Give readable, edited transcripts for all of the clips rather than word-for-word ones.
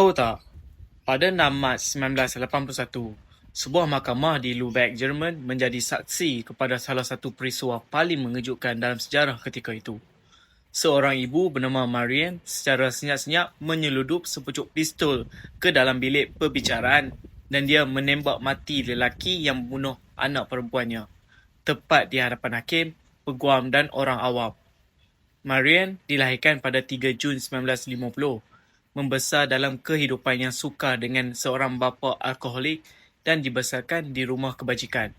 Tahu tak, pada 6 Mac 1981, sebuah mahkamah di Lübeck, Jerman menjadi saksi kepada salah satu peristiwa paling mengejutkan dalam sejarah ketika itu. Seorang ibu bernama Marianne secara senyap-senyap menyeludup sepucuk pistol ke dalam bilik perbicaraan dan dia menembak mati lelaki yang membunuh anak perempuannya, tepat di hadapan hakim, peguam dan orang awam. Marianne dilahirkan pada 3 Jun 1950, membesar dalam kehidupan yang sukar dengan seorang bapa alkoholik dan dibesarkan di rumah kebajikan.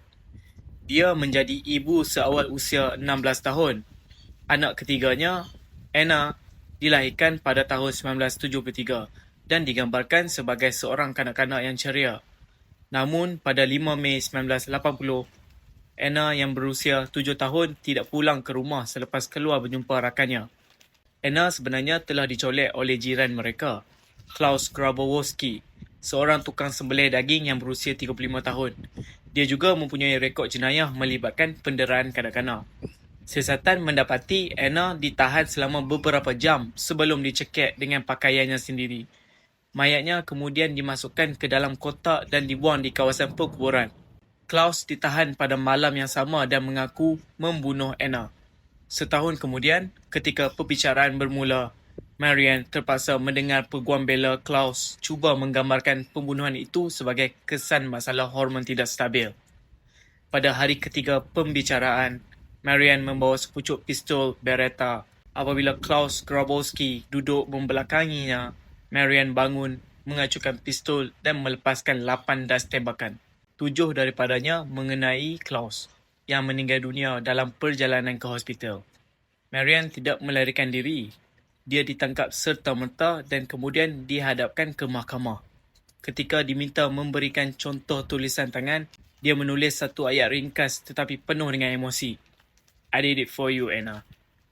Dia menjadi ibu seawal usia 16 tahun. Anak ketiganya, Anna, dilahirkan pada tahun 1973 dan digambarkan sebagai seorang kanak-kanak yang ceria. Namun, pada 5 Mei 1980, Anna yang berusia 7 tahun tidak pulang ke rumah selepas keluar berjumpa rakannya. Anna sebenarnya telah dicolek oleh jiran mereka, Klaus Grabowski, seorang tukang sembelih daging yang berusia 35 tahun. Dia juga mempunyai rekod jenayah melibatkan penderaan kanak-kanak. Siasatan mendapati Anna ditahan selama beberapa jam sebelum dicekik dengan pakaiannya sendiri. Mayatnya kemudian dimasukkan ke dalam kotak dan dibuang di kawasan perkuburan. Klaus ditahan pada malam yang sama dan mengaku membunuh Anna. Setahun kemudian, ketika perbicaraan bermula, Marianne terpaksa mendengar peguam bela Klaus cuba menggambarkan pembunuhan itu sebagai kesan masalah hormon tidak stabil. Pada hari ketiga pembicaraan, Marianne membawa sepucuk pistol Beretta. Apabila Klaus Grabowski duduk membelakanginya, Marianne bangun, mengacukan pistol dan melepaskan 8 das tembakan. 7 daripadanya mengenai Klaus, yang meninggal dunia dalam perjalanan ke hospital. Marianne tidak melarikan diri. Dia ditangkap serta-merta dan kemudian dihadapkan ke mahkamah. Ketika diminta memberikan contoh tulisan tangan, dia menulis satu ayat ringkas tetapi penuh dengan emosi. I did it for you, Anna.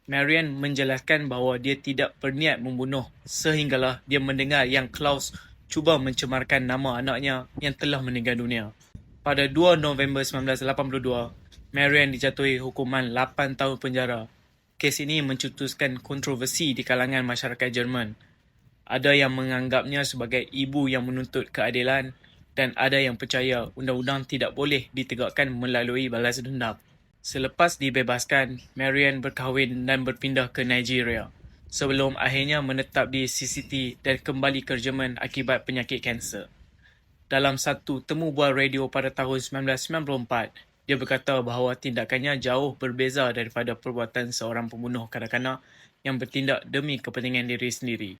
Marianne menjelaskan bahawa dia tidak berniat membunuh sehinggalah dia mendengar yang Klaus cuba mencemarkan nama anaknya yang telah meninggal dunia. Pada 2 November 1982, Marianne dijatuhi hukuman 8 tahun penjara. Kes ini mencetuskan kontroversi di kalangan masyarakat Jerman. Ada yang menganggapnya sebagai ibu yang menuntut keadilan dan ada yang percaya undang-undang tidak boleh ditegakkan melalui balas dendam. Selepas dibebaskan, Marianne berkahwin dan berpindah ke Nigeria sebelum akhirnya menetap di CCT dan kembali ke Jerman akibat penyakit kanser. Dalam satu temu bual radio pada tahun 1994, dia berkata bahawa tindakannya jauh berbeza daripada perbuatan seorang pembunuh kanak-kanak yang bertindak demi kepentingan diri sendiri.